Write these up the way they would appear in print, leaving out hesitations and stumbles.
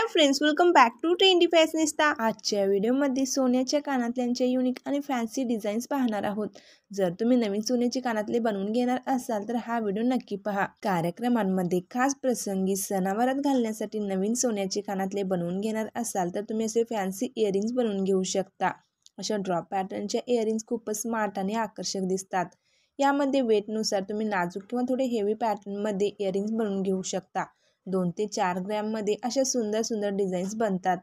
High friends, welcome back to trendy fashionista. आजच्या व्हिडिओमध्ये सोन्याच्या कानातल्यांचे युनिक आणि फॅन्सी डिझाईन्स पाहणार आहोत। जर तुम्ही नवीन सोन्याचे कानातले बनवून घेणार असाल तर हा व्हिडिओ नक्की पहा। कार्यक्रमांमध्ये खास प्रसंगी सणावारात घालण्यासाठी नवीन सोन्याचे कानातले बनवून घेणार असाल तर तुम्ही असे फॅन्सी इयरिंग्स बनवून घेऊ शकता। अशा ड्रॉप पॅटर्नच्या इयरिंग्स खूपच स्मार्ट आणि आकर्षक दिसतात। यामध्ये वेटनुसार तुम्ही नाजूक किंवा थोडे हेवी पॅटर्नमध्ये इयरिंग्स बनवून घेऊ शकता। 2 ते 4 ग्रॅममध्ये अशा सुंदर डिझाईन्स बनतात।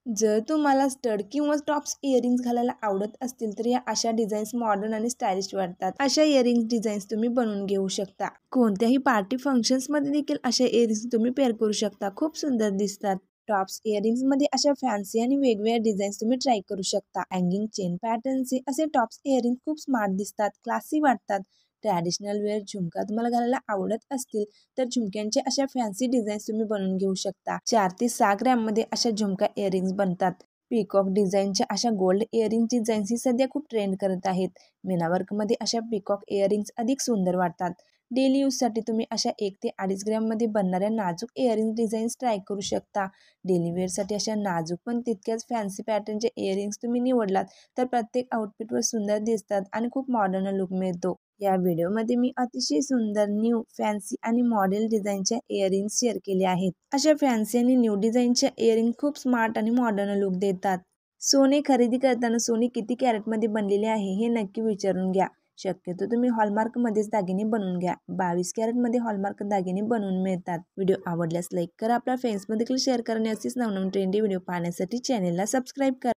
जर तुम्हाला स्टड किंवा टॉप्स इयरिंग्स घालायला आवडत असतील तर या अशा डिझाईन्स मॉडर्न आणि स्टायलिश वाटतात। अशा इयरिंग्स डिझाईन्स तुम्ही बनवून घेऊ शकता। कोणत्याही पार्टी फंक्शन्समध्ये देखील अशा इयरिंग्स तुम्ही पेअर करू शकता। खूप सुंदर दिसतात। टॉप्स इयरिंग्स मध्ये अशा फॅन्सी आणि वेगवेगळ्या डिझाईन्स तुम्ही ट्राय करू शकता। हँगिंग चेन पॅटर्नचे असे टॉप्स इयरिंग्स खूप स्मार्ट दिसतात, क्लासी वाटतात। ट्रॅडिशनल वेअर झुमका तुम्हाला घालायला आवडत असतील तर झुमक्यांचे अशा फॅन्सी डिझाईन्स तुम्ही बनवून घेऊ शकता। 4 ते 6 ग्रॅम मध्ये अशा झुमका इयरिंग्स बनतात। पीकॉक डिझाईनच्या अशा गोल्ड इयरिंग डिझाईन्स ही सध्या खूप ट्रेंड करत आहेत। मीना वर्क मध्ये अशा पीकॉक इयरिंग्स अधिक सुंदर वाटतात। डेली यूज साठी तुम्ही अशा 1 ते 2.5 ग्रॅम मध्ये बनणाऱ्या नाजूक इयरिंग डिझाईन्स ट्राय करू शकता। डेली वेअर साठी अशा नाजूक पण तितक्याच फॅन्सी पॅटर्नचे इयरिंग्स तुम्ही निवडलात तर प्रत्येक आउटफिटवर सुंदर दिसतात आणि खूप मॉडर्न लुक मिळतो। या व्हिडिओमध्ये मी अतिशय सुंदर न्यू फॅन्सी आणि मॉडेल डिझाईनच्या इयरिंग्स शेअर केले आहेत। अशा फॅन्सी आणि न्यू डिझाईनच्या इयरिंग खूप स्मार्ट आणि मॉडर्न लुक देतात। सोने खरेदी करताना सोने किती कॅरेटमध्ये बनलेले आहे हे नक्की विचारून घ्या। शक्यतो तुम्ही हॉलमार्क मध्येच दागिने बनवून घ्या। 22 कॅरेटमध्ये हॉलमार्क दागिने बनवून मिळतात। व्हिडिओ आवडल्यास लाईक करा, आपल्या फ्रेंड्समध्ये देखील शेअर करा आणि असेच नवनवीन ट्रेंडी व्हिडिओ पाहण्यासाठी चॅनेलला सबस्क्राईब करा।